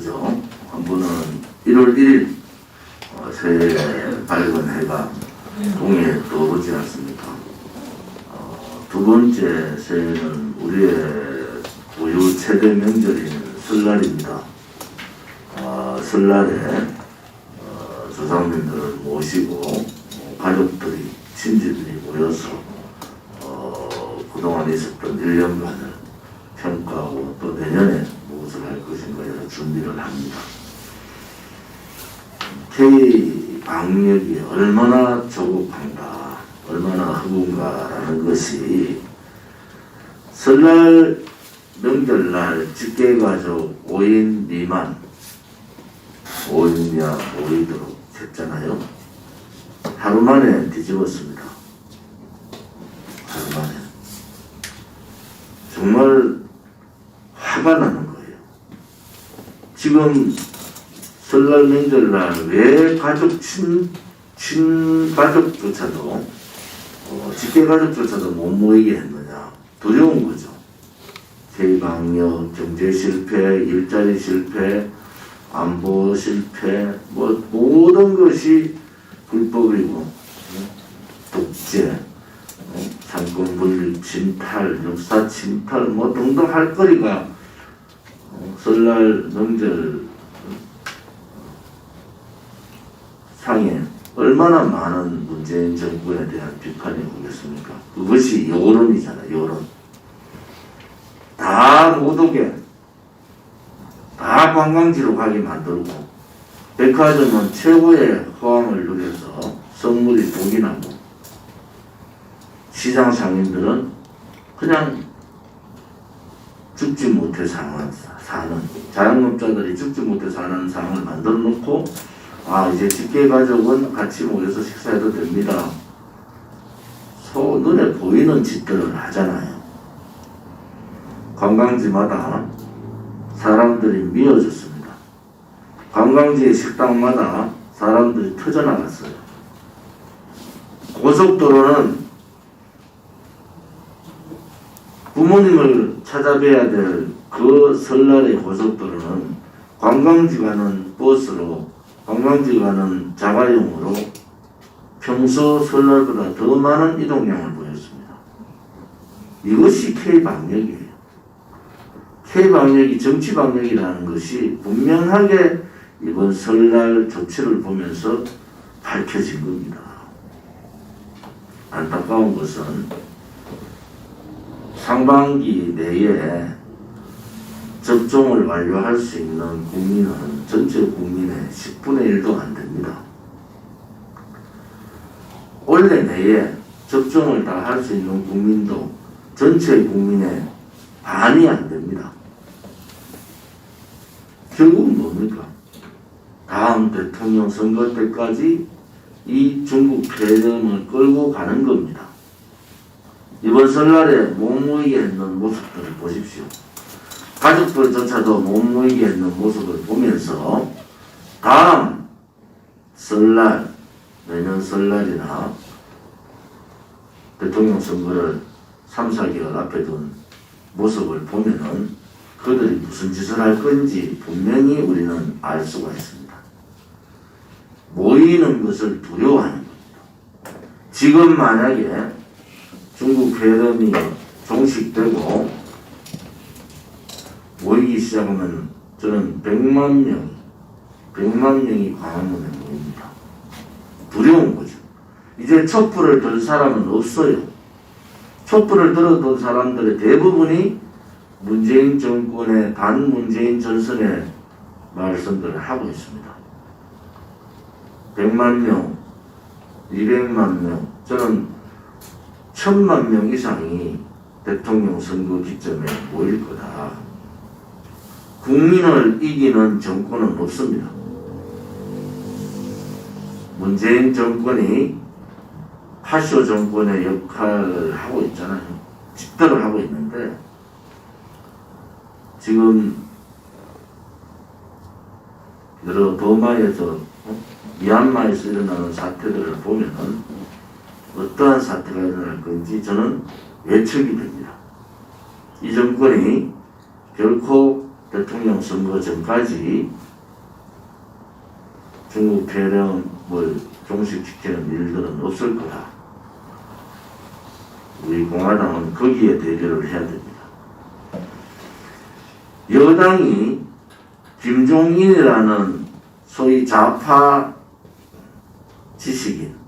그죠? 한 분은 1월 1일 새해 밝은 해가 동해에 떠오르지 않습니까? 두 번째 새해는 우리의 고유 최대 명절인 설날입니다. 설날에 조상님들을 모시고 가족들이, 친지들이 모여서 그동안 있었던 1년간을 평가하고 또 내년에 무엇을 할 것인가에 준비를 합니다. K-방역이 얼마나 조급한가, 얼마나 허군가라는 것이 설날 명절날 직계가족 5인 미만, 5인 이하 모이도록 했잖아요. 하루 만에 뒤집었습니다. 하루 만에. 정말 화가 나는 거예요. 지금 설날 명절날 왜 가족, 친가족조차도 직계가족조차도 못 모이게 했느냐. 두려운 거죠. K-방역, 경제 실패, 일자리 실패, 안보 실패, 모든 것이 불법이고, 독재, 상권 분립, 침탈, 역사 침탈, 등등 할 거리가 설날 명절 상에 얼마나 많은 문재인 정부에 대한 비판이 오겠습니까? 그것이 여론이잖아요, 여론. 다 못 오게, 다 관광지로 가게 만들고, 백화점은 최고의 호황을 누려서 선물이 복이 나고, 시장 상인들은 그냥 죽지 못해 사는, 자영업자들이 죽지 못해 사는 상황을 만들어 놓고, 이제 직계가족은 같이 모여서 식사해도 됩니다. 눈에 보이는 짓들을 하잖아요. 관광지마다 사람들이 미어졌습니다. 관광지의 식당마다 사람들이 터져나갔어요. 고속도로는 부모님을 찾아뵈야 될 그 설날의 고속도로는 관광지 가는 버스로, 관광지 가는 자가용으로 평소 설날보다 더 많은 이동량을 보였습니다. 이것이 K-방역이에요. K-방역이 정치방역이라는 것이 분명하게 이번 설날 조치를 보면서 밝혀진 겁니다. 안타까운 것은 상반기 내에 접종을 완료할 수 있는 국민은 전체 국민의 10분의 1도 안 됩니다. 올해 내에 접종을 다 할 수 있는 국민도 전체 국민의 반이 안 됩니다. 결국은 뭡니까? 다음 대통령 선거 때까지 이 중국 폐렴을 끌고 가는 겁니다. 이번 설날에 못 모이게 했는 모습들을 보십시오. 가족들조차도 못 모이게 했는 모습을 보면서 다음 설날, 내년 설날이나 대통령 선거를 3, 4개월 앞에 둔 모습을 보면은 그들이 무슨 짓을 할 건지 분명히 우리는 알 수가 있습니다. 모이는 것을 두려워하는 겁니다. 지금 만약에 중국 폐렴이 종식되고 모이기 시작하면 저는 100만 명이 광화문에 모입니다. 두려운 거죠. 이제 촛불을 들 사람은 없어요. 촛불을 들어둔 사람들의 대부분이 문재인 정권의 반문재인 전선의 말씀들을 하고 있습니다. 100만 명, 200만 명, 저는 1000만 명 이상이 대통령 선거 기점에 모일 거다. 국민을 이기는 정권은 없습니다. 문재인 정권이 파쇼 정권의 역할을 하고 있잖아요. 집도를 하고 있는데 지금 여러 버마에서 미얀마에서 일어나는 사태들을 보면은 어떠한 사태가 일어날 건지 저는 예측이 됩니다. 이 정권이 결코 대통령 선거 전까지 중국 폐렴을 종식시키는 일들은 없을 거다. 우리 공화당은 거기에 대결을 해야 됩니다. 여당이 김종인이라는 소위 좌파 지식인,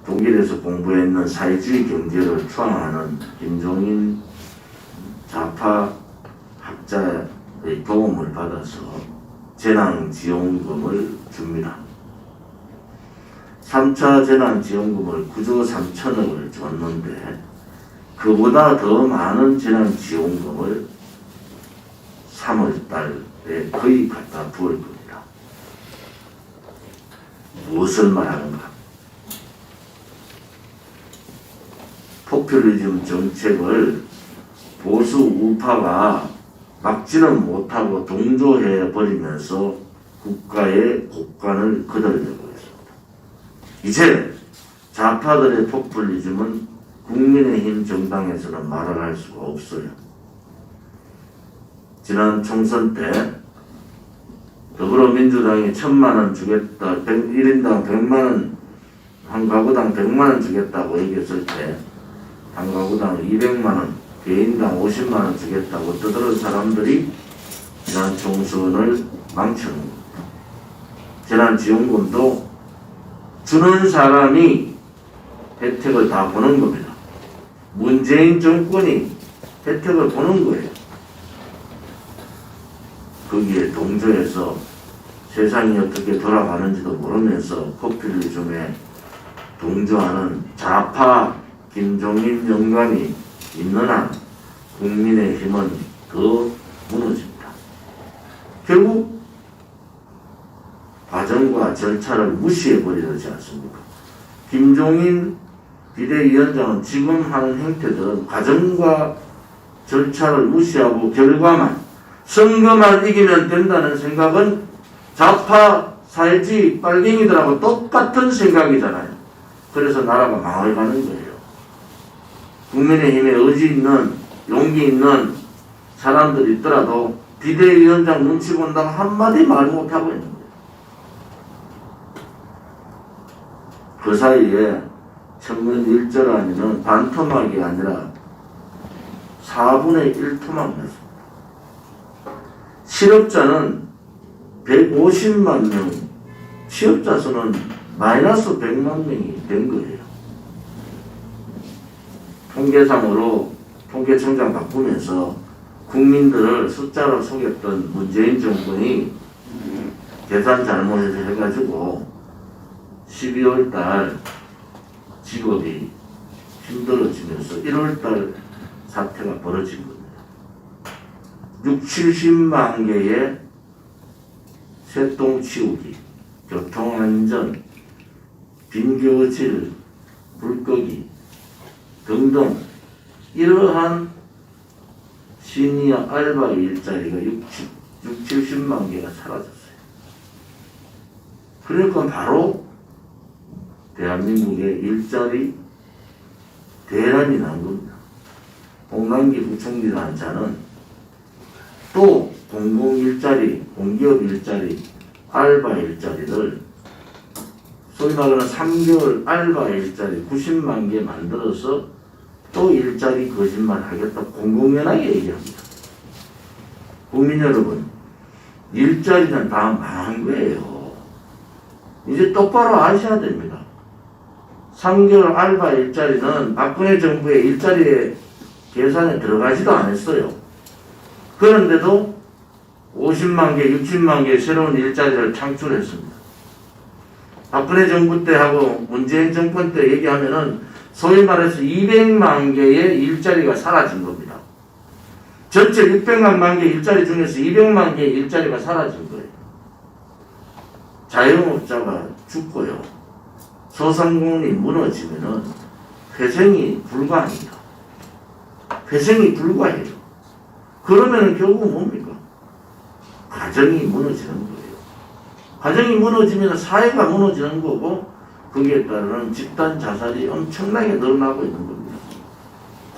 독일에서 공부했는 사회주의 경제를 추앙하는 김종인 좌파 학자의 도움을 받아서 재난지원금을 줍니다. 3차 재난지원금을 9조 3천억을 줬는데 그보다 더 많은 재난지원금을 3월달에 거의 갖다 부을 겁니다. 무엇을 말하는가? 포퓰리즘 정책을 보수 우파가 막지는 못하고 동조해 버리면서 국가의 곳간을 거덜내고 있습니다. 이제 좌파들의 포퓰리즘은 국민의힘 정당에서는 말을 할 수가 없어요. 지난 총선 때 더불어민주당이 1,000만원 주겠다, 1인당 100만원, 한 가구당 100만원 주겠다고 얘기했을 때 한 가구당 200만원, 개인당 50만원 주겠다고 떠드는 사람들이 지난 총선을 망치는 겁니다. 재난지원금도 주는 사람이 혜택을 다 보는 겁니다. 문재인 정권이 혜택을 보는 거예요. 거기에 동조해서 세상이 어떻게 돌아가는지도 모르면서 포퓰리즘에 동조하는 좌파 김종인 영감이 있는 한 국민의힘은 더 무너집니다. 결국 과정과 절차를 무시해버리지 않습니까? 김종인 비대위원장은 지금 하는 행태들은 과정과 절차를 무시하고 결과만, 선거만 이기면 된다는 생각은 좌파 사회주의 빨갱이들하고 똑같은 생각이잖아요. 그래서 나라가 망해가는 거예요. 국민의힘에 의지 있는, 용기 있는 사람들이 있더라도 비대위원장 눈치 본다고 한마디 말 못하고 있는 거예요. 그 사이에 청문 일절안이는 반토막이 아니라 4분의 1토막 냈습니다. 실업자는 150만 명, 취업자 수는 마이너스 100만 명이 된 거예요. 통계상으로 통계청장 바꾸면서 국민들을 숫자로 속였던 문재인 정권이 계산 잘못해서 해가지고 12월달 직업이 힘들어지면서 1월달 사태가 벌어진 겁니다. 60~70만 개의 새똥 치우기, 교통안전, 빈교질, 물고기 등등 이러한 시니어 알바 일자리가 60~70만 개가 사라졌어요. 그러니까 바로 대한민국의 일자리 대란이 난 겁니다. 홍남기 부총리라는 자는 또 공공일자리, 공기업 일자리, 알바 일자리를 소위 말하는 3개월 알바 일자리 90만 개 만들어서 또 일자리 거짓말 하겠다 공공연하게 얘기합니다. 국민 여러분, 일자리는 다 망한 거예요. 이제 똑바로 아셔야 됩니다. 3개월 알바 일자리는 박근혜 정부의 일자리 계산에 들어가지도 않았어요. 그런데도 50만 개, 60만 개 새로운 일자리를 창출했습니다. 박근혜 정부 때 하고 문재인 정권 때 얘기하면은 소위 말해서 200만 개의 일자리가 사라진 겁니다. 전체 600만 개 일자리 중에서 200만 개의 일자리가 사라진 거예요. 자영업자가 죽고요. 소상공인이 무너지면은 회생이 불가합니다. 회생이 불가해요. 그러면 결국 뭡니까? 가정이 무너지는 거예요. 가정이 무너지면 사회가 무너지는 거고 거기에 따르는 집단 자살이 엄청나게 늘어나고 있는 겁니다.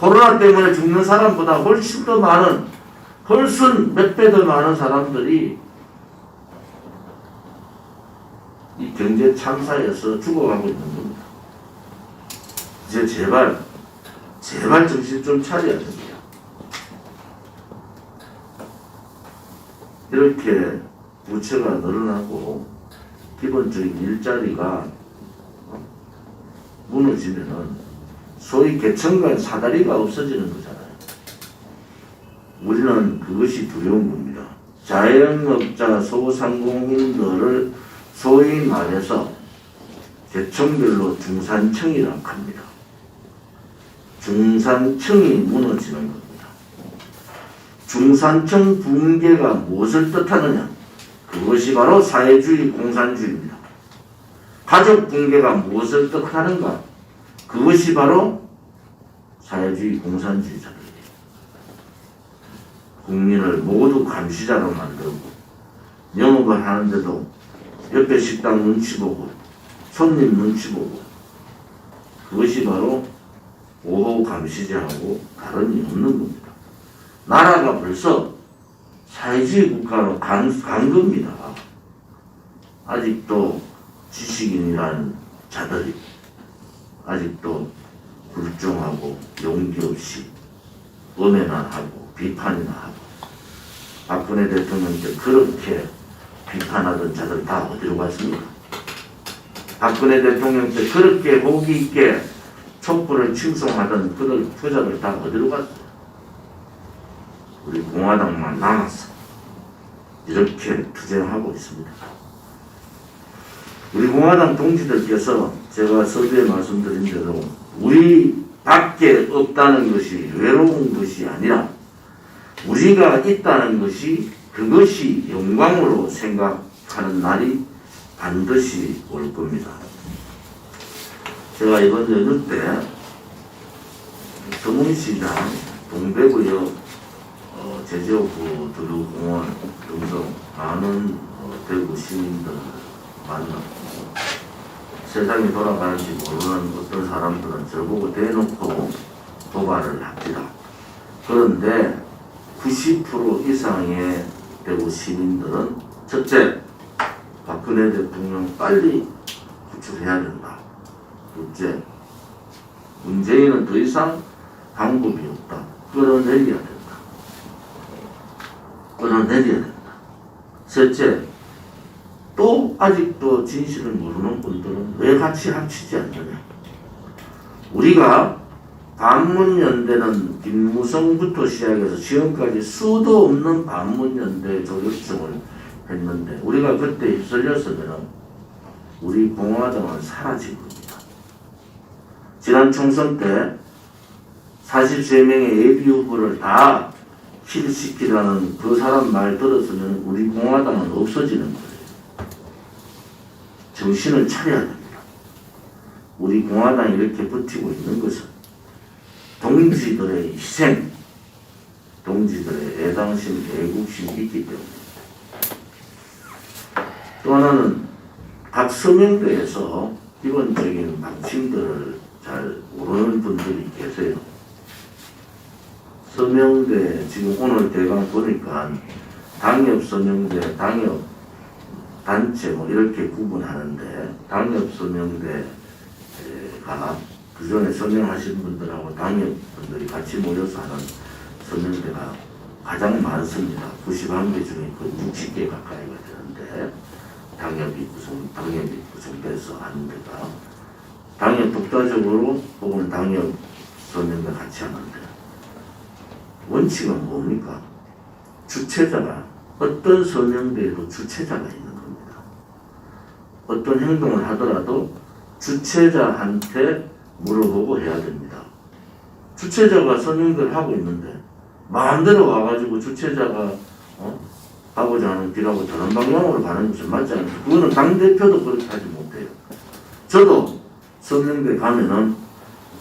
코로나 때문에 죽는 사람보다 훨씬 더 많은, 훨씬 몇 배 더 많은 사람들이 이 경제 참사에서 죽어가고 있는 겁니다. 이제 제발 정신 좀 차려야 됩니다. 이렇게 부채가 늘어나고 기본적인 일자리가 무너지면은 소위 계층간 사다리가 없어지는 거잖아요. 우리는 그것이 두려운 겁니다. 자영업자 소상공인들을 소위 말해서 계층별로 중산층이라고 합니다. 중산층이 무너지는 겁니다. 중산층 붕괴가 무엇을 뜻하느냐? 그것이 바로 사회주의 공산주의입니다. 가족 붕괴가 무엇을 뜻하는가? 그것이 바로 사회주의 공산주의자들이에요. 국민을 모두 감시자로 만들고 영업을 하는데도 옆에 식당 눈치 보고 손님 눈치 보고, 그것이 바로 오호 감시자하고 다름이 없는 겁니다. 나라가 벌써 사회주의 국가로 간 겁니다. 아직도 지식인이라는 자들이 아직도 굴종하고 용기 없이 음해나 하고 비판이나 하고, 박근혜 대통령 때 그렇게 비판하던 자들 다 어디로 갔습니까? 박근혜 대통령 때 그렇게 호기 있게 촛불을 칭송하던 그 자들 다 어디로 갔어요? 우리 공화당만 남았어. 이렇게 투쟁하고 있습니다. 우리 공화당 동지들께서 제가 서두에 말씀드린 대로 우리 밖에 없다는 것이 외로운 것이 아니라 우리가 있다는 것이, 그것이 영광으로 생각하는 날이 반드시 올 겁니다. 제가 이번 연휴 때 서문시장, 동백구역, 제주구 두루공원 등등 많은 대구 시민들 만났고, 세상이 돌아가는지 모르는 어떤 사람들은 저보고 대놓고 도발을 합니다. 그런데 90% 이상의 대구 시민들은 첫째, 박근혜 대통령 빨리 구출해야 된다. 둘째, 문재인은 더 이상 방법이 없다. 끌어내려야 된다. 끌어내려야 된다. 셋째, 또 아직도 진실을 모르는 분들은 왜 같이 합치지 않느냐. 우리가 반문연대는 김무성부터 시작해서 지금까지 수도 없는 반문연대 조력청을 했는데, 우리가 그때 휩쓸렸으면 우리 공화당은 사라진 겁니다. 지난 총선 때 43명의 예비 후보를 다 킬시키라는 그 사람 말 들었으면 우리 공화당은 없어지는 거예요. 정신을 차려야 됩니다. 우리 공화당이 이렇게 버티고 있는 것은 동지들의 희생, 동지들의 애당심, 애국심이 있기 때문입니다. 또 하나는 각 서명대에서 기본적인 방침들을 잘 모르는 분들이 계세요. 서명대, 지금 오늘 대강 보니까 당협 서명대, 당협 단체 뭐 이렇게 구분하는데, 당협 서명대가 그 전에 서명하신 분들하고 당협 분들이 같이 모여서 하는 서명대가 가장 많습니다. 91개 중에 그 60개 가까이가 되는데, 당협이 구성돼서 하는 데가, 당협 독자적으로 혹은 당협 서명대 같이 하는데, 원칙은 뭡니까? 주체자가, 어떤 서명대에도 주체자가 있는 겁니다. 어떤 행동을 하더라도 주체자한테 물어보고 해야 됩니다. 주체자가 서명대를 하고 있는데 마음대로 와가지고 주체자가 하고자 하는 길하고 다른 방향으로 가는 것은 맞지 않습니다. 그거는 당대표도 그렇게 하지 못해요. 저도 서명대 가면은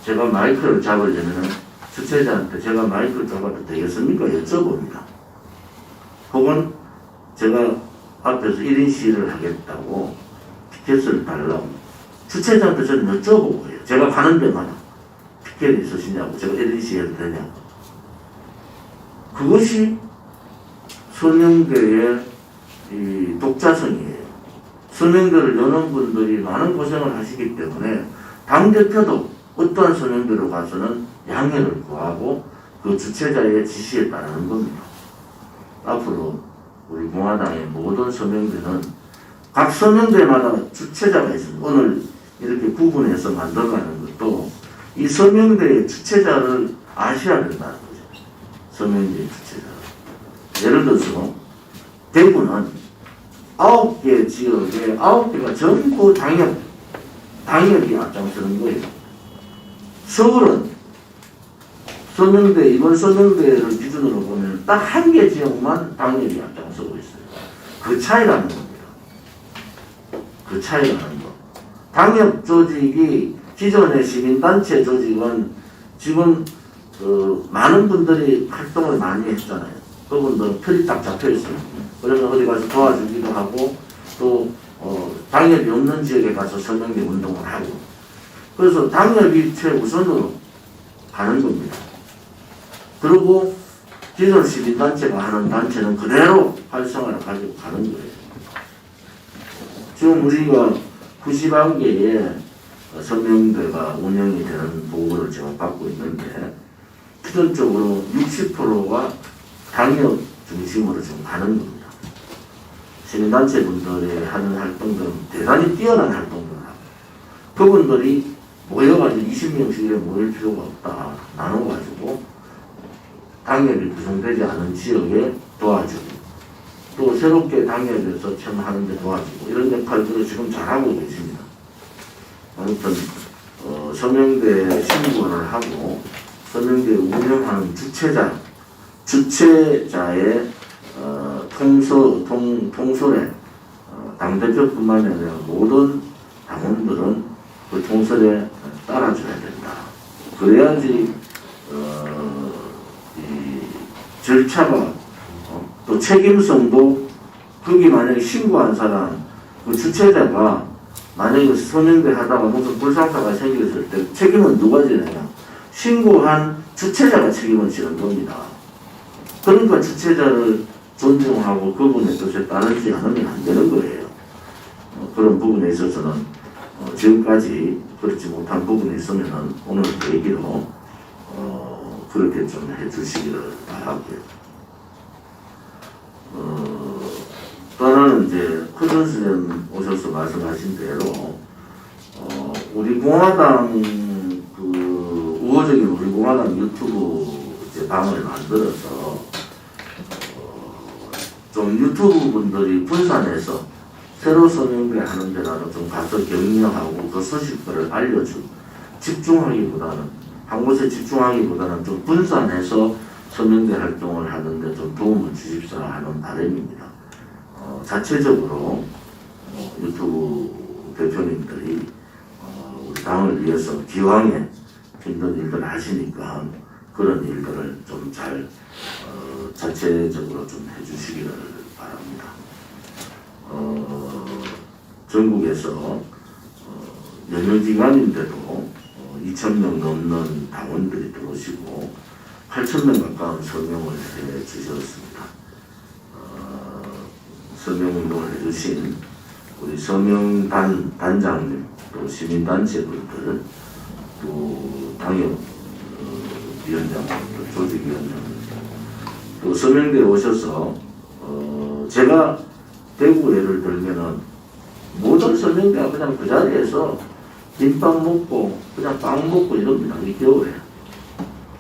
제가 마이크를 잡으려면은 주체자한테 제가 마이크를 잡아도 되겠습니까? 여쭤봅니다. 혹은 제가 앞에서 1인 시위를 하겠다고 피켓을 달라고 주체자한테 저는 여쭤보고 해요. 제가 가는 데마다 특혜를 있으시냐고, 제가 LEC 해도 되냐고. 그것이 서명대의 이 독자성이에요. 서명대를 여는 분들이 많은 고생을 하시기 때문에 당대표도 어떠한 서명대로 가서는 양해를 구하고 그 주최자의 지시에 따르는 겁니다. 앞으로 우리 공화당의 모든 서명대는 각 서명대마다 주최자가 있습니다. 오늘 이렇게 구분해서 만들어가는 것도 이 서명대의 주최자를 아셔야 된다는 거죠. 서명대의 주최자. 예를 들어서 대구는 9개 지역에 9개가 전부 당협이 앞장서는 거예요. 서울은 서명대, 이번 서명대를 기준으로 보면 딱 한 개 지역만 당협이 앞장서고 있어요. 그 차이라는 겁니다. 그 차이라는 거. 당협 조직이 기존의 시민단체 조직은 지금 많은 분들이 활동을 많이 했잖아요. 그분들은 틀이 딱 잡혀 있어요. 그러면 어디 가서 도와주기도 하고 또 당협이 없는 지역에 가서 서명대 운동을 하고 그래서 당협이 최우선으로 가는 겁니다. 그리고 기존 시민단체가 하는 단체는 그대로 활성화를 가지고 가는 거예요. 지금 우리가 91개의 서명대가 운영이 되는 보고를 제가 받고 있는데 기존적으로 60%가 당협 중심으로 지금 가는 겁니다. 시민단체 분들이 하는 활동들은 대단히 뛰어난 활동들을 하고 그분들이 모여가지고 20명씩 모일 필요가 없다. 나눠가지고 당협이 구성되지 않은 지역에 도와주고 또 새롭게 당협에서 체험하는 데 도와주고 이런 역할들을 지금 잘하고 계십니다. 아무튼 서명대 신고를 하고 서명대 운영하는 주최자의 통솔에 당대표뿐만 아니라 모든 당원들은 그 통솔에 따라줘야 된다. 그래야지 이 절차가 또 책임성도 거기 만약에 신고한 사람 그 주최자가 만약에 서명대 하다가 무슨 불상사가 생겼을 때 책임은 누가 지느냐? 신고한 주최자가 책임을 지는 겁니다. 그러니까 주최자를 존중하고 그분의 뜻에 따르지 않으면 안 되는 거예요. 그런 부분에 있어서는 지금까지 그렇지 못한 부분이 있으면은 오늘 그 얘기로 그렇게 좀 해주시기를 바라고요. 또 하나는 이제 크전 선생님 오셔서 말씀하신 대로 우리 공화당 그 우호적인 우리 공화당 유튜브 이제 방을 만들어서 좀 유튜브 분들이 분산해서 새로 서명대 하는 데라도 좀 가서 격려하고 그 소식들을 알려주고 집중하기보다는 한 곳에 집중하기보다는 좀 분산해서 서명대 활동을 하는데 좀 도움을 주십사 하는 바람입니다. 자체적으로 유튜브 대표님들이 우리 당을 위해서 기왕에 힘든 일들을 하시니까 그런 일들을 좀 잘 자체적으로 좀 해주시기를 바랍니다. 전국에서 연휴 기간인데도 2,000명 넘는 당원들이 들어오시고 8,000명 가까운 서명을 해 주셨습니다. 서명운동을 해주신 우리 서명단장님, 또 시민단체분들, 또 당협 위원장님들, 조직위원장님들, 또 서명대에 오셔서 제가 대구 예를 들면은 모든 서명대가 그냥 그 자리에서 김밥 먹고 그냥 빵 먹고 이럽니다. 이 겨울에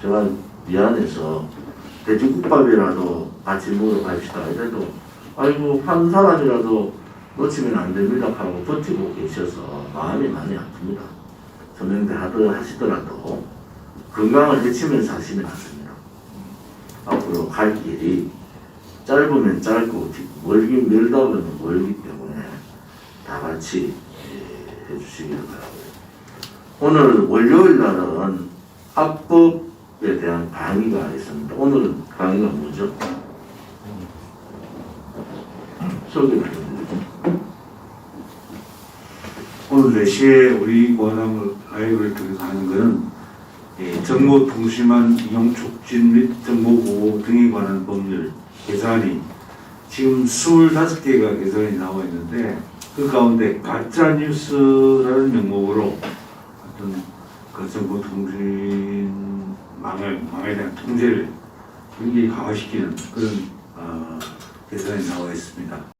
제가 미안해서 돼지국밥이라도 같이 먹으러 갑시다 이래도 아이고 한 사람이라도 놓치면 안 됩니다 하고 버티고 계셔서 마음이 많이 아픕니다. 서명대 하시더라도 건강을 해치면서 하시면 낫습니다. 앞으로 갈 길이 짧으면 짧고 멀긴 멀다 보면 멀기 때문에 다 같이 해주시기를 바라고요. 오늘 월요일 날은 합법에 대한 강의가 있습니다. 오늘 강의가 뭐죠? 소개를 해드리죠. 오늘 4시에 우리 공화당 라이브를 통해서 하는 것은 정보통신망 이용 촉진 및 정보보호 등에 관한 법률 개선이 지금 25개가 개선이 나와 있는데 그 가운데 가짜뉴스라는 명목으로 어떤 그 정보통신망에 대한 통제를 굉장히 강화시키는 그런 개선이 나와 있습니다.